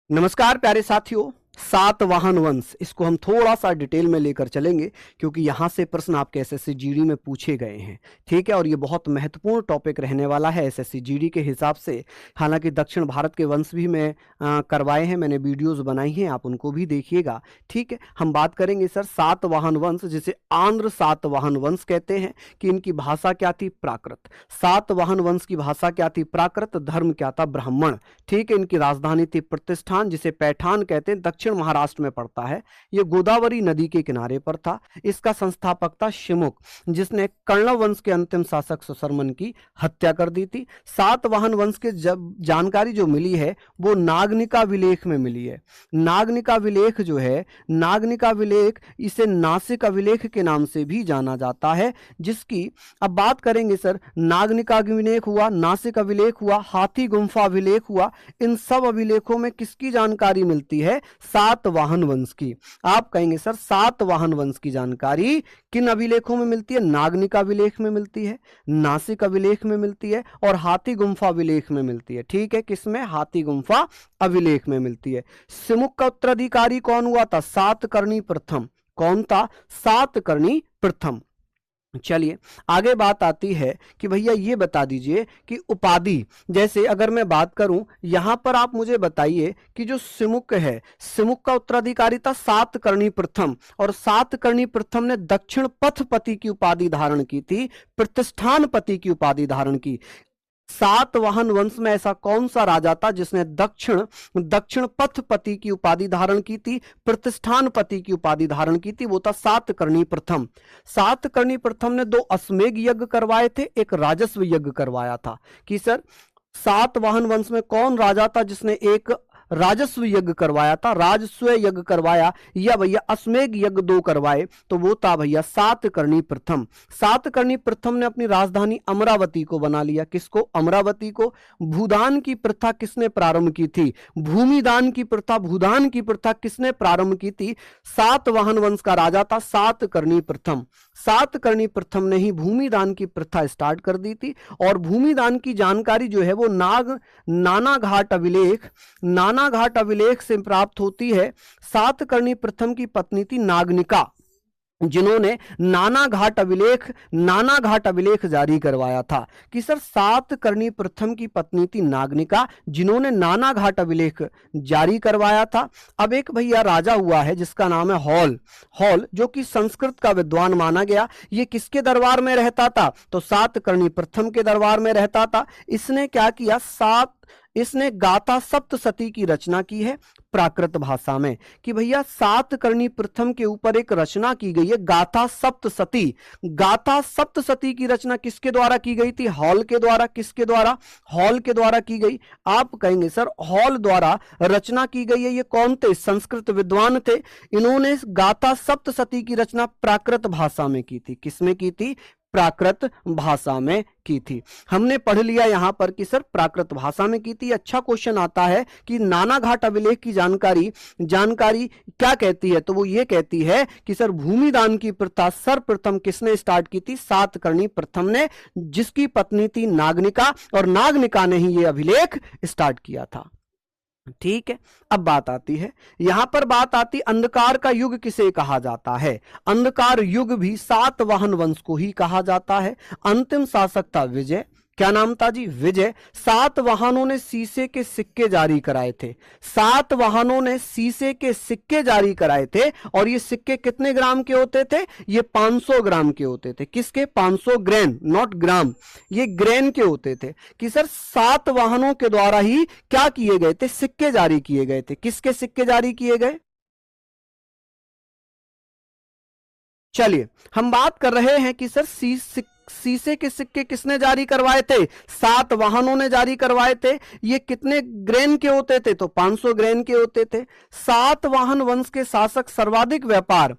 नमस्कार प्यारे साथियों। सातवाहन वंश, इसको हम थोड़ा सा डिटेल में लेकर चलेंगे क्योंकि यहाँ से प्रश्न आपके एसएससी जीडी में पूछे गए हैं। ठीक है, और ये बहुत महत्वपूर्ण टॉपिक रहने वाला है एसएससी जीडी के हिसाब से। हालांकि दक्षिण भारत के वंश भी मैं करवाए हैं, मैंने वीडियोस बनाई हैं, आप उनको भी देखिएगा। ठीक है, हम बात करेंगे सर सातवाहन वंश, जिसे आंध्र सातवाहन वंश कहते हैं, कि इनकी भाषा क्या थी? प्राकृत। सातवाहन वंश की भाषा क्या थी? प्राकृत। धर्म क्या था? ब्राह्मण। ठीक है, इनकी राजधानी थी प्रतिष्ठान, जिसे पैठान कहते हैं, दक्षिण महाराष्ट्र में पड़ता है। यह गोदावरी नदी के किनारे पर था। इसका संस्थापक था शिमुक, जिसने कर्ण वंश के अंतिम शासक सुशर्मन की हत्या कर दी थी। सातवाहन वंश के जब जानकारी जो मिली है वो नागनिका विलेख में मिली है। नागनिका विलेख जो है, नागनिका विलेख, इसे नासिक अभिलेख के नाम से भी जाना जाता है, जिसकी अब बात करेंगे सर। नागनिका अभिलेख हुआ, नासिक अभिलेख हुआ, हाथी गुम्फा अभिलेख हुआ। इन सब अभिलेखों में किसकी जानकारी मिलती है? सातवाहन वंश की। आप कहेंगे सर सातवाहन वंश की जानकारी किन अभिलेखों में मिलती है? नागनिका अभिलेख में मिलती है, नासिक अभिलेख में मिलती है और हाथी गुम्फा अभिलेख में मिलती है। ठीक है, किसमें? हाथी गुम्फा अभिलेख में मिलती है। सिमुक का उत्तराधिकारी कौन हुआ था? सातकर्णी प्रथम। कौन था? सातकर्णी प्रथम। चलिए आगे बात आती है कि भैया ये बता दीजिए कि उपाधि, जैसे अगर मैं बात करूं, यहां पर आप मुझे बताइए कि जो सिमुक है, सिमुक का उत्तराधिकारी था सातकर्णी प्रथम, और सातकर्णी प्रथम ने दक्षिण पथपति की उपाधि धारण की थी, प्रतिष्ठानपति की उपाधि धारण की। सातवाहन वंश में ऐसा कौन सा राजा था जिसने दक्षिण पथपति की उपाधि धारण की थी, प्रतिष्ठानपति की उपाधि धारण की थी? वो था सातकर्णी प्रथम। सातकर्णी प्रथम ने 2 अश्वमेध यज्ञ करवाए थे, एक राजस्व यज्ञ करवाया था। कि सर सातवाहन वंश में कौन राजा था जिसने एक राजस्व यज्ञ करवाया था, राजस्व यज्ञ करवाया, या भैया अश्वमेध यज्ञ 2 करवाए? तो वो था भैया सातकर्णी प्रथम। सातकर्णी प्रथम ने अपनी राजधानी अमरावती को बना लिया। किसको? अमरावती को। भूदान की प्रथा किसने प्रारंभ की थी? भूमिदान की प्रथा, भूदान की प्रथा किसने प्रारंभ की थी? सातवाहन वंश का राजा था सातकर्णी प्रथम। सातकर्णी प्रथम ने ही भूमिदान की प्रथा स्टार्ट कर दी थी। और भूमिदान की जानकारी जो है वो नानाघाट अभिलेख से प्राप्त होती है। सातकर्णी प्रथम की पत्नी थी नागनिका, जिन्होंने नानाघाट अभिलेख जारी करवाया था। कि सर सातकर्णी प्रथम की पत्नी थी नागनिका, जिन्होंने नानाघाट अभिलेख जारी करवाया था। अब एक भैया राजा हुआ है जिसका नाम है हॉल, जो कि संस्कृत का विद्वान माना गया। ये किसके दरबार में रहता था? तो सातकर्णी प्रथम के दरबार में रहता था। इसने क्या किया? इसने गाथा सप्तशती की रचना की है प्राकृत भाषा में। कि भैया सातकर्णी प्रथम के ऊपर एक रचना की गई है, गाथा सप्तशती। गाथा सप्तशती की रचना किसके द्वारा की गई थी? हॉल के द्वारा। किसके द्वारा? हॉल के द्वारा की गई। आप कहेंगे सर हॉल द्वारा रचना की गई है, ये कौन थे? संस्कृत विद्वान थे। इन्होंने गाथा सप्तशती की रचना प्राकृत भाषा में की थी। किसमें की थी? प्राकृत भाषा में की थी। हमने पढ़ लिया यहां पर कि सर प्राकृत भाषा में की थी। अच्छा क्वेश्चन आता है कि नानाघाट अभिलेख की जानकारी क्या कहती है? तो वो ये कहती है कि सर भूमिदान की प्रथा सर्वप्रथम किसने स्टार्ट की थी? सातकर्णी प्रथम ने, जिसकी पत्नी थी नागनिका, और नागनिका ने ही ये अभिलेख स्टार्ट किया था। ठीक है, अब बात आती है, यहां पर बात आती अंधकार का युग किसे कहा जाता है? अंधकार युग भी सातवाहन वंश को ही कहा जाता है। अंतिम शासक था विजय। क्या नाम था जी? विजय। सातवाहनों ने शीशे के सिक्के जारी कराए थे। सातवाहनों ने शीशे के सिक्के जारी कराए थे, और ये सिक्के कितने ग्राम के होते थे? ये 500 ग्राम के होते थे। किसके? 500 ग्रेन, नॉट ग्राम, ये ग्रेन के होते थे। कि सर सातवाहनों के द्वारा ही क्या किए गए थे? सिक्के जारी किए गए थे। किसके सिक्के जारी किए गए? चलिए हम बात कर रहे हैं कि सर शीशे के सिक्के किसने जारी करवाए थे? सातवाहनों ने जारी करवाए थे। ये कितने ग्रेन के होते थे? तो 500 ग्रेन के होते थे। सातवाहन वंश के शासक सर्वाधिक व्यापार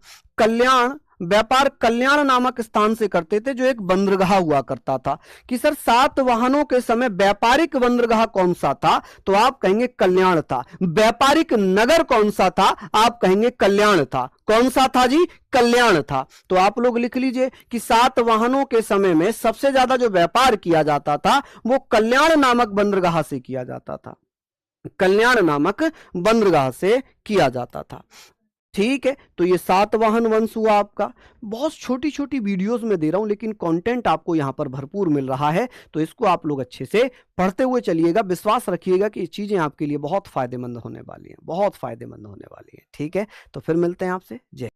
कल्याण नामक स्थान से करते थे, जो एक बंदरगाह हुआ करता था। कि सर सातवाहनों के समय व्यापारिक बंदरगाह कौन सा था? तो आप कहेंगे कल्याण था। व्यापारिक नगर कौन सा था? आप कहेंगे कल्याण था। कौन सा था जी? कल्याण था। तो आप लोग लिख लीजिए कि सातवाहनों के समय में सबसे ज्यादा जो व्यापार किया जाता था वो कल्याण नामक बंदरगाह से किया जाता था। कल्याण नामक बंदरगाह से किया जाता था। ठीक है, तो ये सातवाहन वंश हुआ आपका। बहुत छोटी छोटी वीडियोस में दे रहा हूं, लेकिन कंटेंट आपको यहां पर भरपूर मिल रहा है, तो इसको आप लोग अच्छे से पढ़ते हुए चलिएगा। विश्वास रखिएगा कि ये चीजें आपके लिए बहुत फायदेमंद होने वाली हैं, बहुत फायदेमंद होने वाली हैं। ठीक है, तो फिर मिलते हैं आपसे। जय